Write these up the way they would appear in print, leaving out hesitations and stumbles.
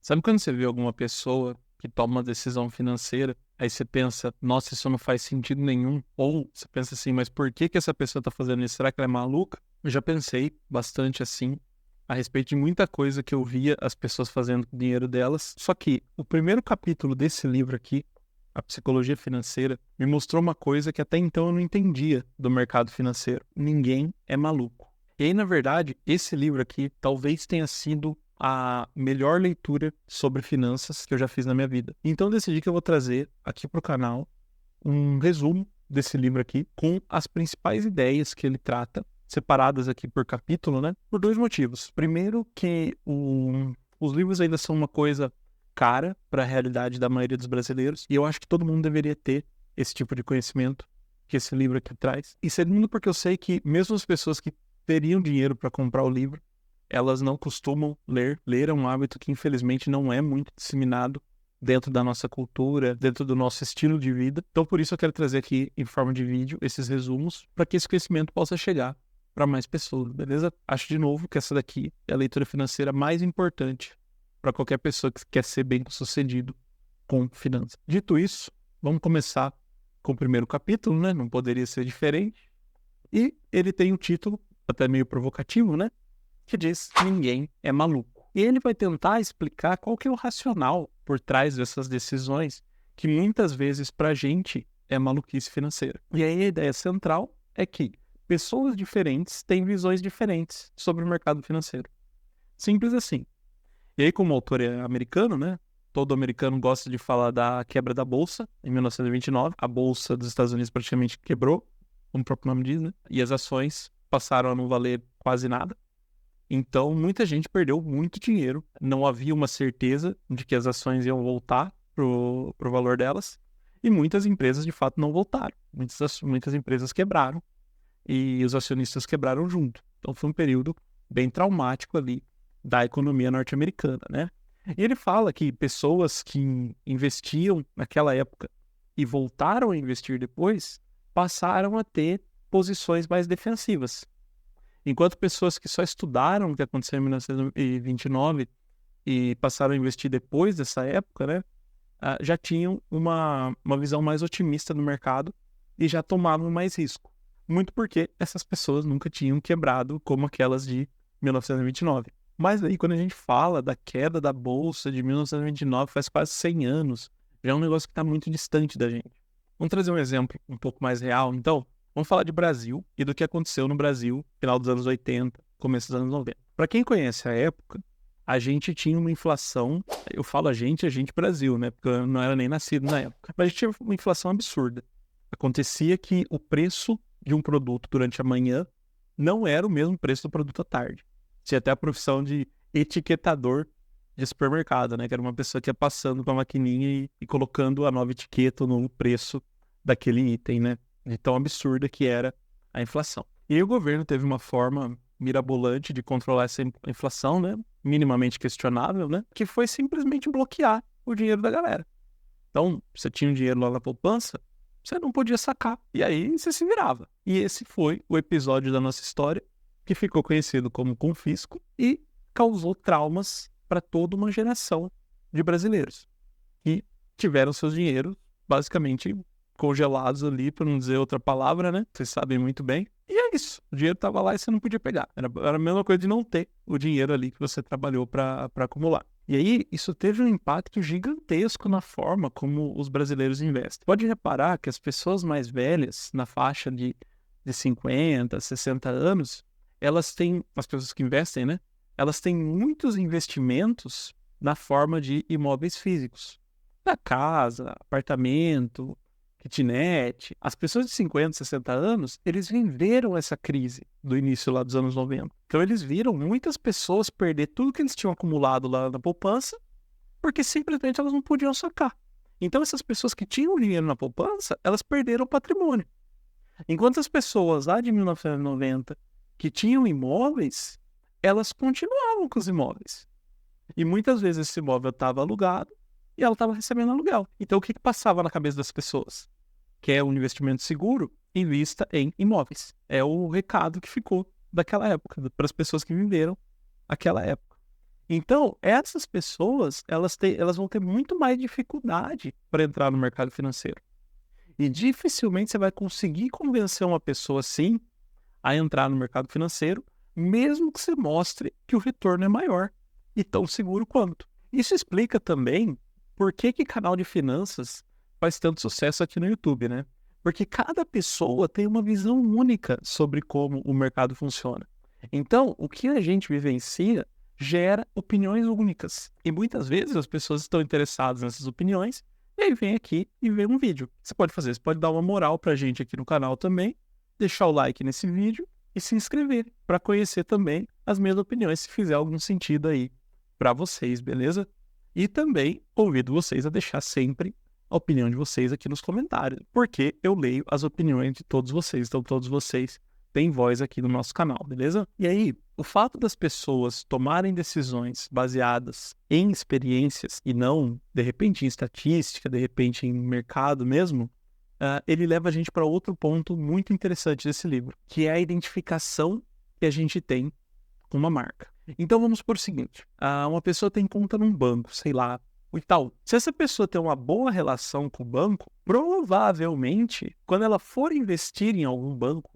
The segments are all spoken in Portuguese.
Sabe quando você vê alguma pessoa que toma uma decisão financeira, aí você pensa, nossa, isso não faz sentido nenhum. Ou você pensa assim, mas por que que essa pessoa tá fazendo isso? Será que ela é maluca? Eu já pensei bastante assim, a respeito de muita coisa que eu via as pessoas fazendo com o dinheiro delas. Só que o primeiro capítulo desse livro aqui, A Psicologia Financeira, me mostrou uma coisa que até então eu não entendia do mercado financeiro. Ninguém é maluco. E aí, na verdade, esse livro aqui talvez tenha sido a melhor leitura sobre finanças que eu já fiz na minha vida. Então, eu decidi que eu vou trazer aqui para o canal um resumo desse livro aqui com as principais ideias que ele trata, separadas aqui por capítulo, né? Por dois motivos. Primeiro, que os livros ainda são uma coisa cara para a realidade da maioria dos brasileiros, e eu acho que todo mundo deveria ter esse tipo de conhecimento que esse livro aqui traz. E segundo, porque eu sei que mesmo as pessoas que teriam dinheiro para comprar o livro, elas não costumam ler. Ler é um hábito que, infelizmente, não é muito disseminado dentro da nossa cultura, dentro do nosso estilo de vida. Então, por isso eu quero trazer aqui, em forma de vídeo, esses resumos, para que esse conhecimento possa chegar para mais pessoas, beleza? Acho, de novo, que essa daqui é a leitura financeira mais importante para qualquer pessoa que quer ser bem-sucedido com finanças. Dito isso, vamos começar com o primeiro capítulo, né? Não poderia ser diferente. E ele tem um título, até meio provocativo, né? Que diz: ninguém é maluco. E ele vai tentar explicar qual que é o racional por trás dessas decisões, que muitas vezes para a gente é maluquice financeira. E aí a ideia central é que pessoas diferentes têm visões diferentes sobre o mercado financeiro. Simples assim. E aí, como o autor é americano, né? Todo americano gosta de falar da quebra da Bolsa, em 1929. A Bolsa dos Estados Unidos praticamente quebrou, como o próprio nome diz, né? E as ações passaram a não valer quase nada. Então, muita gente perdeu muito dinheiro. Não havia uma certeza de que as ações iam voltar pro valor delas. E muitas empresas, de fato, não voltaram. Muitas empresas quebraram. E os acionistas quebraram junto. Então, foi um período bem traumático ali da economia norte-americana, né? E ele fala que pessoas que investiam naquela época e voltaram a investir depois, passaram a ter posições mais defensivas. Enquanto pessoas que só estudaram o que aconteceu em 1929 e passaram a investir depois dessa época, né, já tinham uma visão mais otimista do mercado e já tomavam mais risco. Muito porque essas pessoas nunca tinham quebrado como aquelas de 1929. Mas aí, quando a gente fala da queda da Bolsa de 1929, faz quase 100 anos, já é um negócio que está muito distante da gente. Vamos trazer um exemplo um pouco mais real, então? Vamos falar de Brasil e do que aconteceu no Brasil no final dos anos 80, começo dos anos 90. Para quem conhece a época, a gente tinha uma inflação, eu falo a gente Brasil, né? Porque eu não era nem nascido na época. Mas a gente tinha uma inflação absurda. Acontecia que o preço de um produto durante a manhã não era o mesmo preço do produto à tarde. Tinha até a profissão de etiquetador de supermercado, né? Que era uma pessoa que ia passando com a maquininha e colocando a nova etiqueta no preço daquele item, né? De tão absurda que era a inflação. E aí o governo teve uma forma mirabolante de controlar essa inflação, né? Minimamente questionável, né? Que foi simplesmente bloquear o dinheiro da galera. Então, você tinha um dinheiro lá na poupança, você não podia sacar. E aí você se virava. E esse foi o episódio da nossa história que ficou conhecido como confisco e causou traumas para toda uma geração de brasileiros que tiveram seus dinheiros basicamente congelados ali, para não dizer outra palavra, né? Vocês sabem muito bem. E é isso. O dinheiro estava lá e você não podia pegar. Era a mesma coisa de não ter o dinheiro ali que você trabalhou para acumular. E aí, isso teve um impacto gigantesco na forma como os brasileiros investem. Pode reparar que as pessoas mais velhas, na faixa de 50, 60 anos, elas têm, as pessoas que investem, né? Elas têm muitos investimentos na forma de imóveis físicos. Da casa, apartamento, kitnet. As pessoas de 50, 60 anos, eles viveram essa crise do início lá dos anos 90. Então eles viram muitas pessoas perder tudo que eles tinham acumulado lá na poupança, porque simplesmente elas não podiam sacar. Então essas pessoas que tinham dinheiro na poupança, elas perderam o patrimônio. Enquanto as pessoas lá de 1990 que tinham imóveis, elas continuavam com os imóveis. E muitas vezes esse imóvel estava alugado e ela estava recebendo aluguel. Então o que passava na cabeça das pessoas? Que é um investimento seguro, invista em imóveis. É o recado que ficou daquela época, para as pessoas que viveram aquela época. Então, essas pessoas, elas vão ter muito mais dificuldade para entrar no mercado financeiro. E dificilmente você vai conseguir convencer uma pessoa assim a entrar no mercado financeiro, mesmo que você mostre que o retorno é maior e tão seguro quanto. Isso explica também por que canal de finanças faz tanto sucesso aqui no YouTube, né? Porque cada pessoa tem uma visão única sobre como o mercado funciona. Então, o que a gente vivencia gera opiniões únicas. E muitas vezes as pessoas estão interessadas nessas opiniões e aí vem aqui e vê um vídeo. Você pode dar uma moral pra gente aqui no canal também, deixar o like nesse vídeo e se inscrever para conhecer também as minhas opiniões, se fizer algum sentido aí para vocês, beleza? E também convido vocês a deixar sempre a opinião de vocês aqui nos comentários, porque eu leio as opiniões de todos vocês, então todos vocês têm voz aqui no nosso canal, beleza? E aí, o fato das pessoas tomarem decisões baseadas em experiências e não, de repente, em estatística, de repente, em mercado mesmo, ele leva a gente para outro ponto muito interessante desse livro, que é a identificação que a gente tem com uma marca. Então vamos por o seguinte, uma pessoa tem conta num banco, sei lá, o Itaú. Se essa pessoa tem uma boa relação com o banco, provavelmente, quando ela for investir em algum banco,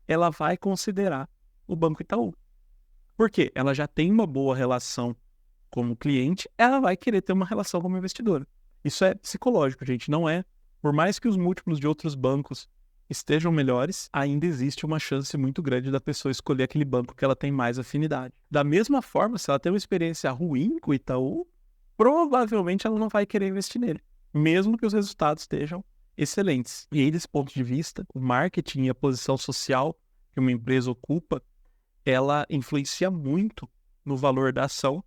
ela vai considerar o Banco Itaú. Por quê? Ela já tem uma boa relação como cliente, ela vai querer ter uma relação como investidora. Isso é psicológico, gente, não é. Por mais que os múltiplos de outros bancos estejam melhores, ainda existe uma chance muito grande da pessoa escolher aquele banco que ela tem mais afinidade. Da mesma forma, se ela tem uma experiência ruim com o Itaú, provavelmente ela não vai querer investir nele, mesmo que os resultados estejam excelentes. E aí, desse ponto de vista, o marketing e a posição social que uma empresa ocupa, ela influencia muito no valor da ação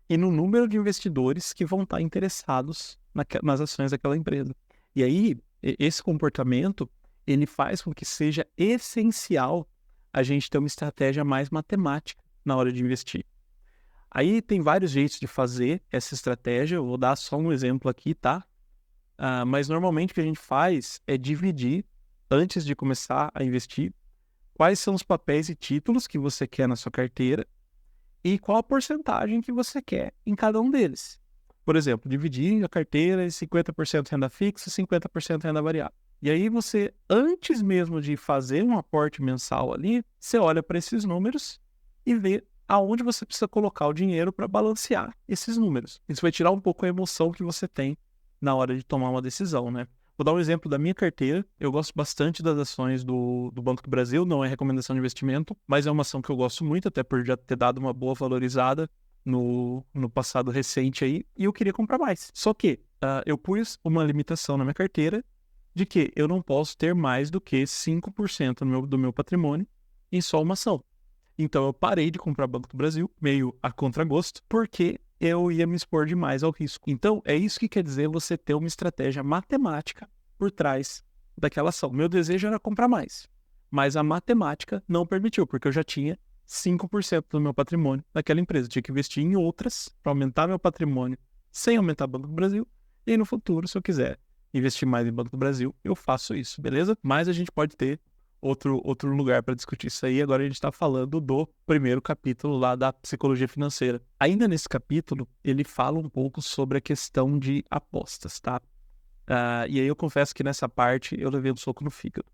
e no número de investidores que vão estar interessados nas ações daquela empresa. E aí, esse comportamento, ele faz com que seja essencial a gente ter uma estratégia mais matemática na hora de investir. Aí tem vários jeitos de fazer essa estratégia, eu vou dar só um exemplo aqui, tá? Mas normalmente o que a gente faz é dividir, antes de começar a investir, quais são os papéis e títulos que você quer na sua carteira e qual a porcentagem que você quer em cada um deles. Por exemplo, dividir a carteira em 50% renda fixa e 50% renda variável. E aí você, antes mesmo de fazer um aporte mensal ali, você olha para esses números e vê aonde você precisa colocar o dinheiro para balancear esses números. Isso vai tirar um pouco a emoção que você tem na hora de tomar uma decisão, né? Vou dar um exemplo da minha carteira. Eu gosto bastante das ações do Banco do Brasil, não é recomendação de investimento, mas é uma ação que eu gosto muito, até por já ter dado uma boa valorizada no passado recente aí, e eu queria comprar mais. Só que eu pus uma limitação na minha carteira de que eu não posso ter mais do que 5% do meu patrimônio em só uma ação. Então eu parei de comprar Banco do Brasil, meio a contragosto, porque eu ia me expor demais ao risco. Então é isso que quer dizer você ter uma estratégia matemática por trás daquela ação. Meu desejo era comprar mais, mas a matemática não permitiu, porque eu já tinha 5% do meu patrimônio naquela empresa. Eu tinha que investir em outras para aumentar meu patrimônio sem aumentar o Banco do Brasil. E aí, no futuro, se eu quiser investir mais em Banco do Brasil, eu faço isso, beleza? Mas a gente pode ter outro lugar para discutir isso aí. Agora a gente está falando do primeiro capítulo lá da psicologia financeira. Ainda nesse capítulo, ele fala um pouco sobre a questão de apostas, tá? E aí eu confesso que nessa parte eu levei um soco no fígado.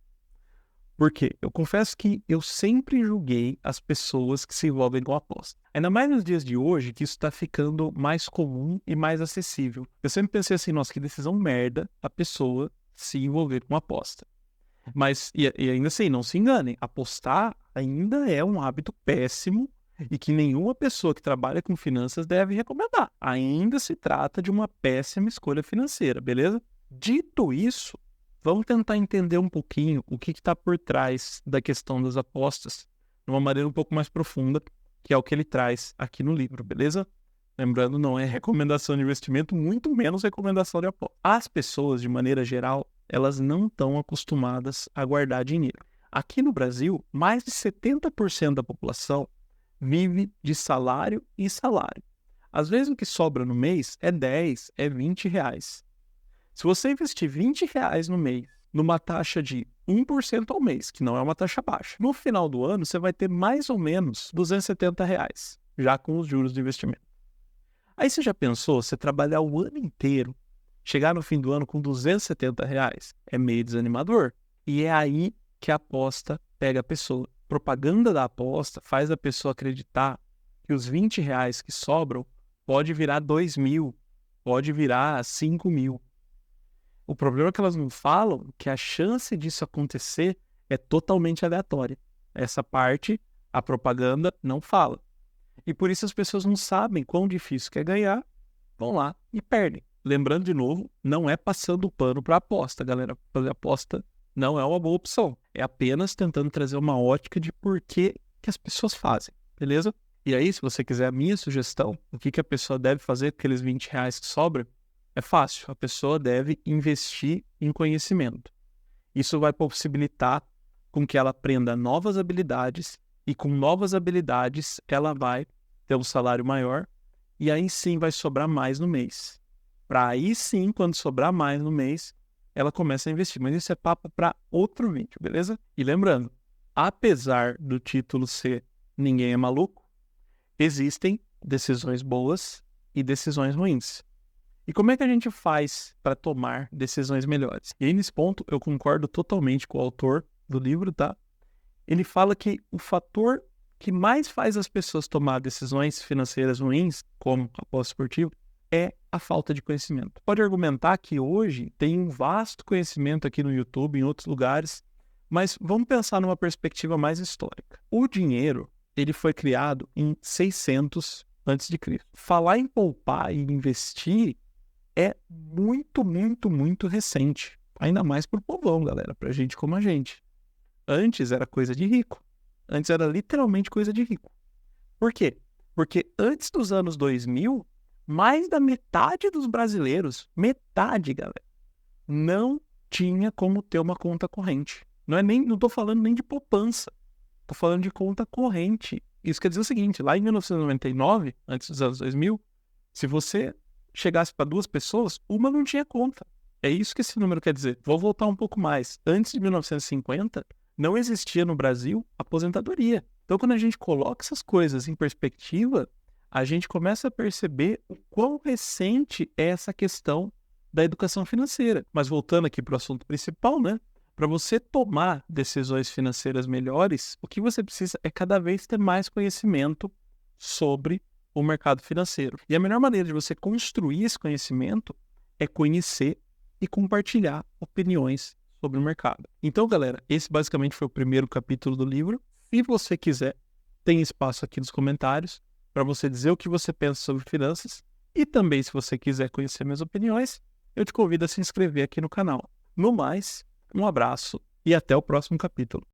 Por quê? Eu confesso que eu sempre julguei as pessoas que se envolvem com aposta. Ainda mais nos dias de hoje, que isso está ficando mais comum e mais acessível. Eu sempre pensei assim, nossa, que decisão merda a pessoa se envolver com aposta. Mas, e ainda assim, não se enganem, apostar ainda é um hábito péssimo e que nenhuma pessoa que trabalha com finanças deve recomendar. Ainda se trata de uma péssima escolha financeira, beleza? Dito isso, vamos tentar entender um pouquinho o que está por trás da questão das apostas de uma maneira um pouco mais profunda, que é o que ele traz aqui no livro, beleza? Lembrando, não é recomendação de investimento, muito menos recomendação de aposta. As pessoas, de maneira geral, elas não estão acostumadas a guardar dinheiro. Aqui no Brasil, mais de 70% da população vive de salário em salário. Às vezes o que sobra no mês é 10, é 20 reais. Se você investir 20 reais no mês, numa taxa de 1% ao mês, que não é uma taxa baixa, no final do ano você vai ter mais ou menos 270 reais, já com os juros do investimento. Aí você já pensou, você trabalhar o ano inteiro, chegar no fim do ano com R$ 270? É meio desanimador. E é aí que a aposta pega a pessoa. Propaganda da aposta faz a pessoa acreditar que os R$ 20 que sobram pode virar 2.000, pode virar 5.000. O problema é que elas não falam que a chance disso acontecer é totalmente aleatória. Essa parte a propaganda não fala. E por isso as pessoas não sabem quão difícil que é ganhar, vão lá e perdem. Lembrando de novo, não é passando o pano para aposta, galera. Fazer aposta não é uma boa opção. É apenas tentando trazer uma ótica de por que as pessoas fazem, beleza? E aí, se você quiser a minha sugestão, o que a pessoa deve fazer com aqueles R$ 20 que sobram, é fácil. A pessoa deve investir em conhecimento. Isso vai possibilitar com que ela aprenda novas habilidades e com novas habilidades ela vai ter um salário maior e aí sim vai sobrar mais no mês. Para aí sim, quando sobrar mais no mês, ela começa a investir. Mas isso é papo para outro vídeo, beleza? E lembrando, apesar do título ser Ninguém é Maluco, existem decisões boas e decisões ruins. E como é que a gente faz para tomar decisões melhores? E aí, nesse ponto, eu concordo totalmente com o autor do livro, tá? Ele fala que o fator que mais faz as pessoas tomar decisões financeiras ruins, como aposta esportiva, é a falta de conhecimento. Pode argumentar que hoje tem um vasto conhecimento aqui no YouTube, em outros lugares, mas vamos pensar numa perspectiva mais histórica. O dinheiro, ele foi criado em 600 a.C. Falar em poupar e investir é muito, muito, muito recente. Ainda mais pro povão, galera, pra gente como a gente. Antes era coisa de rico. Antes era literalmente coisa de rico. Por quê? Porque antes dos anos 2000, mais da metade dos brasileiros, metade, galera, não tinha como ter uma conta corrente. Não tô falando nem de poupança. Tô falando de conta corrente. Isso quer dizer o seguinte, lá em 1999, antes dos anos 2000, se você chegasse para 2 pessoas, uma não tinha conta. É isso que esse número quer dizer. Vou voltar um pouco mais. Antes de 1950, não existia no Brasil aposentadoria. Então, quando a gente coloca essas coisas em perspectiva, a gente começa a perceber o quão recente é essa questão da educação financeira. Mas voltando aqui para o assunto principal, né? Para você tomar decisões financeiras melhores, o que você precisa é cada vez ter mais conhecimento sobre o mercado financeiro. E a melhor maneira de você construir esse conhecimento é conhecer e compartilhar opiniões sobre o mercado. Então, galera, esse basicamente foi o primeiro capítulo do livro. Se você quiser, tem espaço aqui nos comentários para você dizer o que você pensa sobre finanças. E também, se você quiser conhecer minhas opiniões, eu te convido a se inscrever aqui no canal. No mais, um abraço e até o próximo capítulo.